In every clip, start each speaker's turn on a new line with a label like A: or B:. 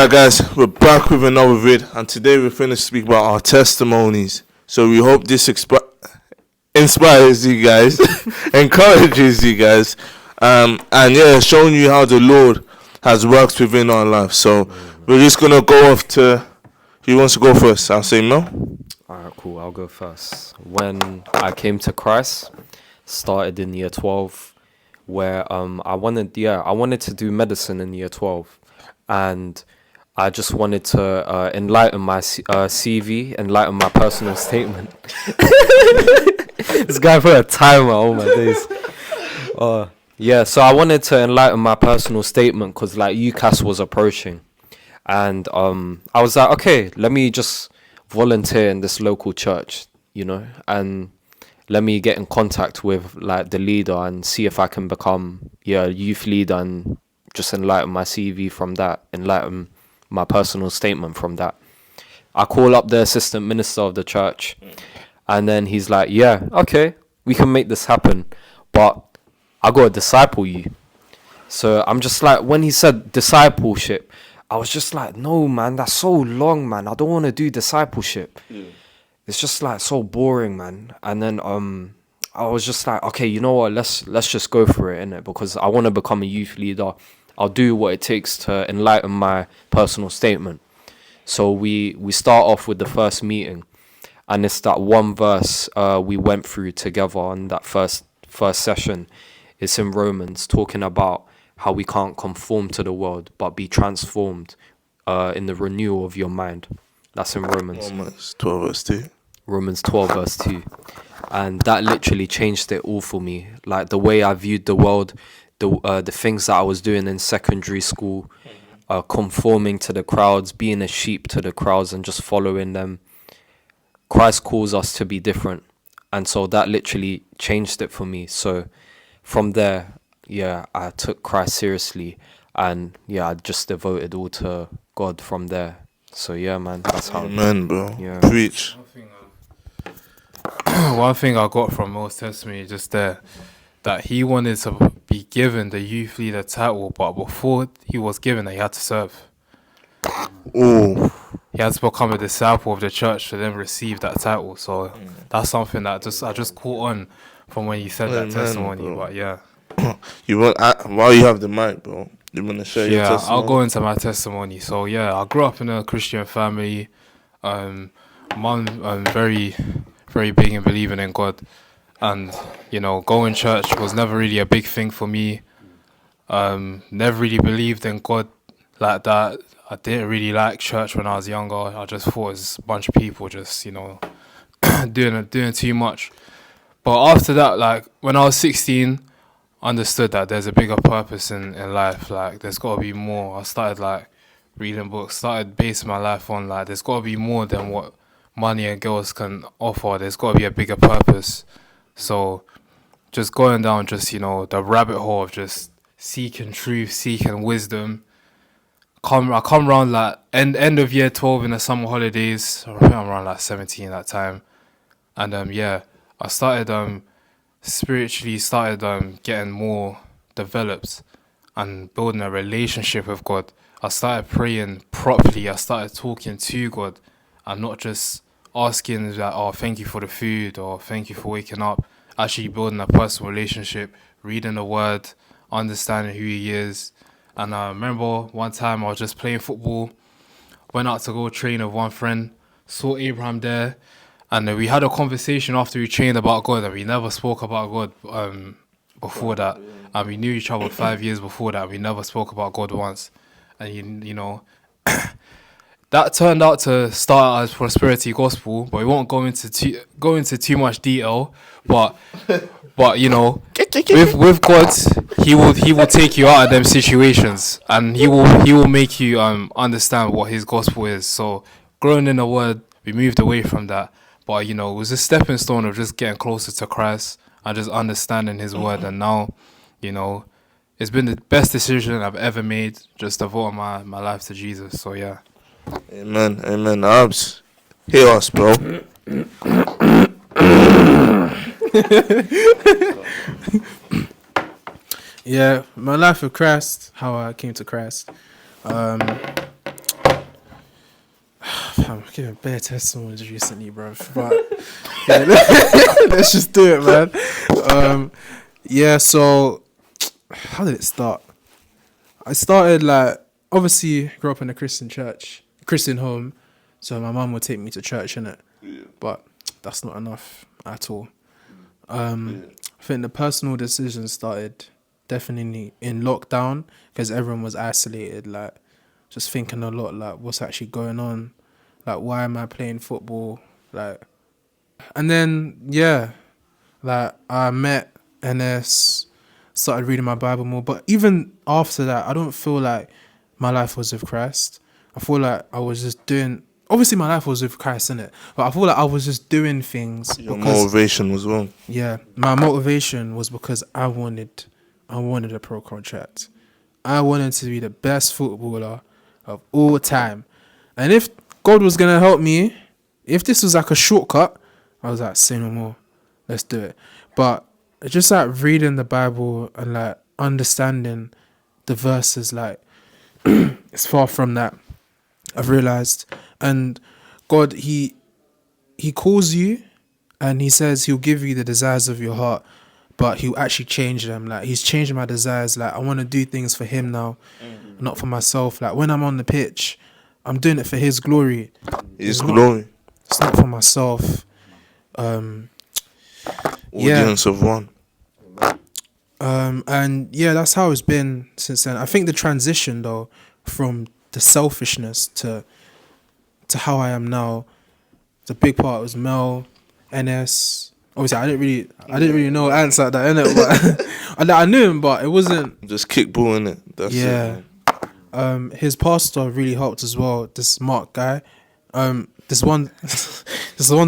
A: Alright guys, we're back with another vid, and today we're going to speak about our testimonies. So we hope this inspires you guys, encourages you guys, and showing you how the Lord has worked within our life. So we're just going to go off to, who wants to go first? I'll say Mel.
B: Alright, cool, I'll go first. When I came to Christ, started in year 12, where I wanted to do medicine in year 12, and I just wanted to enlighten my CV, enlighten my personal statement. This guy put a timer, oh my days. So I wanted to enlighten my personal statement because like UCAS was approaching, and I was like, okay, let me just volunteer in this local church, and let me get in contact with like the leader and see if I can become youth leader and just enlighten my CV from that, enlighten my personal statement from that. I call up the assistant minister of the church, and then he's like, yeah, okay, we can make this happen, but I gotta disciple you. So I'm just like, when he said discipleship, I was just like, no man, that's so long, man, I don't want to do discipleship. It's just like so boring, man. And then I was just like, okay, you know what, let's just go for it, innit? Because I want to become a youth leader. I'll do what it takes to enlighten my personal statement. So we start off with the first meeting, and it's that one verse we went through together on that first session. It's in Romans, talking about how we can't conform to the world, but be transformed in the renewal of your mind. That's in Romans.
A: Romans 12 verse 2.
B: Romans 12 verse 2. And that literally changed it all for me. Like the way I viewed the world, the things that I was doing in secondary school, conforming to the crowds, being a sheep to the crowds and just following them. Christ calls us to be different. And so that literally changed it for me. So from there, I took Christ seriously, and I just devoted all to God from there. So man, that's how.
A: Amen, bro.
B: Yeah.
A: Preach.
C: One thing I got from Mo's testimony just there, that he wanted to be given the youth leader title, but before he was given it, he had to serve.
A: Oh,
C: He had to become a disciple of the church to then receive that title. So that's something that I just caught on from when you said that testimony.
A: Bro.
C: But
A: you want while you have the mic, bro? You want to share your testimony?
C: I'll go into my testimony. So I grew up in a Christian family. Mum very, very big in believing in God, and going church was never really a big thing for me. Never really believed in God like that. I didn't really like church when I was younger. I just thought it was a bunch of people just doing too much. But after that, like when I was 16, understood that there's a bigger purpose in life. Like there's got to be more. I started like reading books, started basing my life on like there's got to be more than what money and girls can offer. There's got to be a bigger purpose. So just going down the rabbit hole of just seeking truth, seeking wisdom. I come around like end of year 12 in the summer holidays. I think I'm around like 17 at that time. And I started spiritually getting more developed and building a relationship with God. I started praying properly. I started talking to God and not just asking like, oh, thank you for the food or thank you for waking up. Actually building a personal relationship, reading the word, understanding who he is. And I remember one time I was just playing football, went out to go train with one friend, saw Abraham there, and then we had a conversation after we trained about God, and we never spoke about God before that. And we knew each other 5 years before that. We never spoke about God once. And that turned out to start as prosperity gospel, but we won't go into too much detail. But with God, he will take you out of them situations, and he will make you understand what his gospel is. So growing in the word, we moved away from that, but it was a stepping stone of just getting closer to Christ and just understanding his word. And now it's been the best decision I've ever made, just devoting my life to Jesus. So
A: Amen. Abs, hear us, bro.
D: My life with Christ, how I came to Christ. I'm giving bare testimonies recently, bro. But yeah, let's just do it, man. Yeah. So, how did it start? I started like obviously grew up in a Christian church, Christian home, so my mum would take me to church innit? But that's not enough at all. I think the personal decision started definitely in lockdown because everyone was isolated, like just thinking a lot, like what's actually going on, like why am I playing football, like, and then yeah, like I met NS, started reading my Bible more. But even after that, I don't feel like my life was with Christ. I feel like I was just doing. Obviously, my life was with Christ, innit? But I feel like I was just doing things.
A: Your motivation was wrong.
D: Yeah, my motivation was because I wanted a pro contract. I wanted to be the best footballer of all time. And if God was gonna help me, if this was like a shortcut, I was like, say no more, let's do it. But just like reading the Bible and like understanding the verses, like it's far from that. I've realized, and God, He calls you, and He says He'll give you the desires of your heart, but He'll actually change them. Like He's changing my desires. Like I want to do things for Him now, not for myself. Like when I'm on the pitch, I'm doing it for His glory.
A: His glory.
D: It's not for myself.
A: Audience of one.
D: And yeah, that's how it's been since then. I think the transition though from the selfishness to how I am now, the big part was Mel, NS. Obviously, I didn't really know ants like that, innit? But I knew him, but it wasn't.
A: Just kickball, innit? That's
D: Yeah.
A: it.
D: His pastor really helped as well. This Mark guy. This one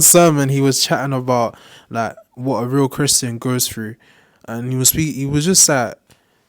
D: sermon he was chatting about like what a real Christian goes through, and he was just like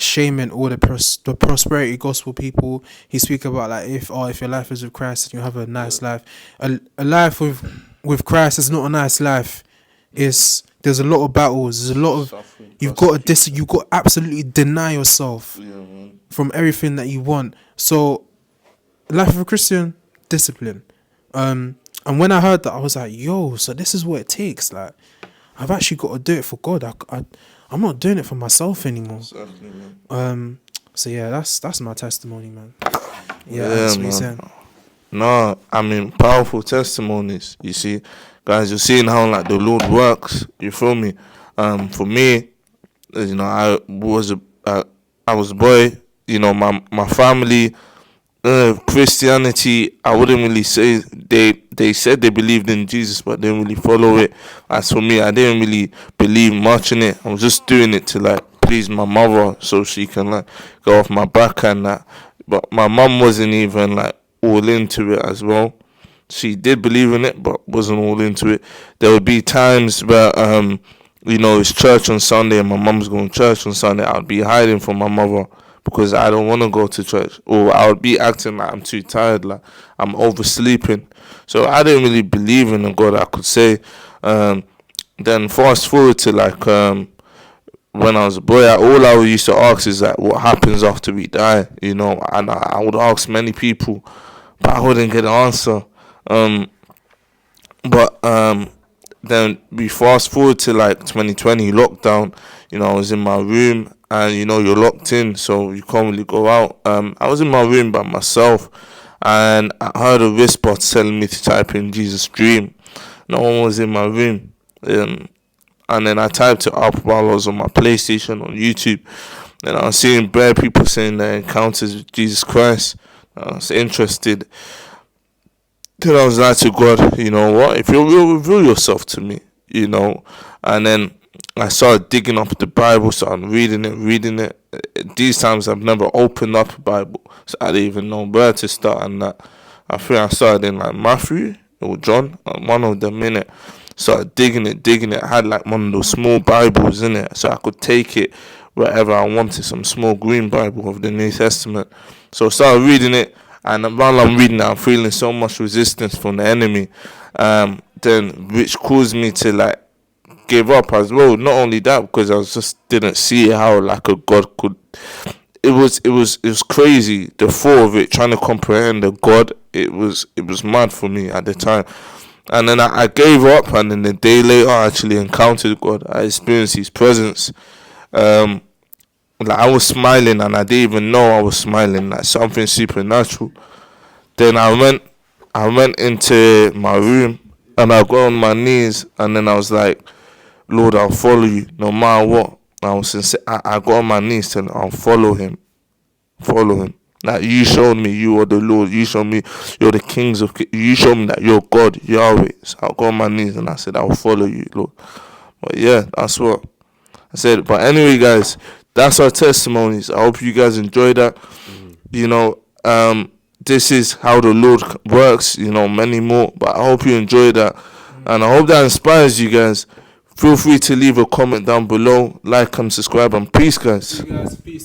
D: shaming all the prosperity gospel people. He speak about like if your life is with Christ, then you have a nice life. A life with Christ is not a nice life. There's a lot of battles. There's a lot of
A: Suffering,
D: you've got to absolutely deny yourself from everything that you want. So, life of a Christian, discipline. And when I heard that, I was like, yo, so this is what it takes. Like, I've actually got to do it for God. I'm not doing it for myself anymore. So yeah, that's my testimony, man. Yeah, that's what
A: man.
D: he's saying.
A: No, I mean powerful testimonies. You see, guys, you're seeing how like the Lord works. You feel me? For me, you know, I was a boy. You know, my family, Christianity. I wouldn't really say they said they believed in Jesus, but they didn't really follow it. As for me, I didn't really believe much in it. I was just doing it to like please my mother, so she can like go off my back and that. But my mum wasn't even like all into it as well. She did believe in it, but wasn't all into it. There would be times where, you know, it's church on Sunday and my mum's going to church on Sunday. I would be hiding from my mother because I don't want to go to church. Or I would be acting like I'm too tired, like I'm oversleeping. So I didn't really believe in a God, I could say. Then fast forward to like when I was a boy, all I used to ask is like, what happens after we die? You know, and I would ask many people, but I wouldn't get an answer. Then we fast forward to like 2020 lockdown. You know, I was in my room, and you know you're locked in, so you can't really go out. I was in my room by myself, and I heard a whisper telling me to type in Jesus Dream. No one was in my room, and then I typed it up while I was on my PlayStation on YouTube, and I was seeing bare people saying their encounters with Jesus Christ. I was interested. Then I was like to God, you know what? If you're real, reveal yourself to me, you know. And then I started digging up the Bible, started reading it. These times I've never opened up a Bible, so I didn't even know where to start. And that I think I started in like Matthew or John, one of them in it. Started digging it. I had like one of those small Bibles in it, so I could take it wherever I wanted. Some small green Bible of the New Testament. So I started reading it. And while I'm reading it, I'm feeling so much resistance from the enemy, then which caused me to like give up as well. Not only that, because I just didn't see how like a God could it was crazy. The thought of it, trying to comprehend the God, it was mad for me at the time. And then I gave up, and then a day later, I actually encountered God. I experienced His presence. Like I was smiling, and I didn't even know I was smiling. Like something supernatural. Then I went into my room, and I got on my knees, and then I was like, Lord, I'll follow you no matter what. I was sincere. I got on my knees and I'll follow Him. Follow Him. Like you showed me you are the Lord. You showed me you're the kings of kings. You showed me that you're God, Yahweh. So I got on my knees and I said, I'll follow you, Lord. But yeah, that's what I said. But anyway, guys, that's our testimonies. I hope you guys enjoy that. You know, this is how the Lord works. You know, many more. But I hope you enjoy that, and I hope that inspires you guys. Feel free to leave a comment down below, like and subscribe, and peace, guys.
D: You guys, peace.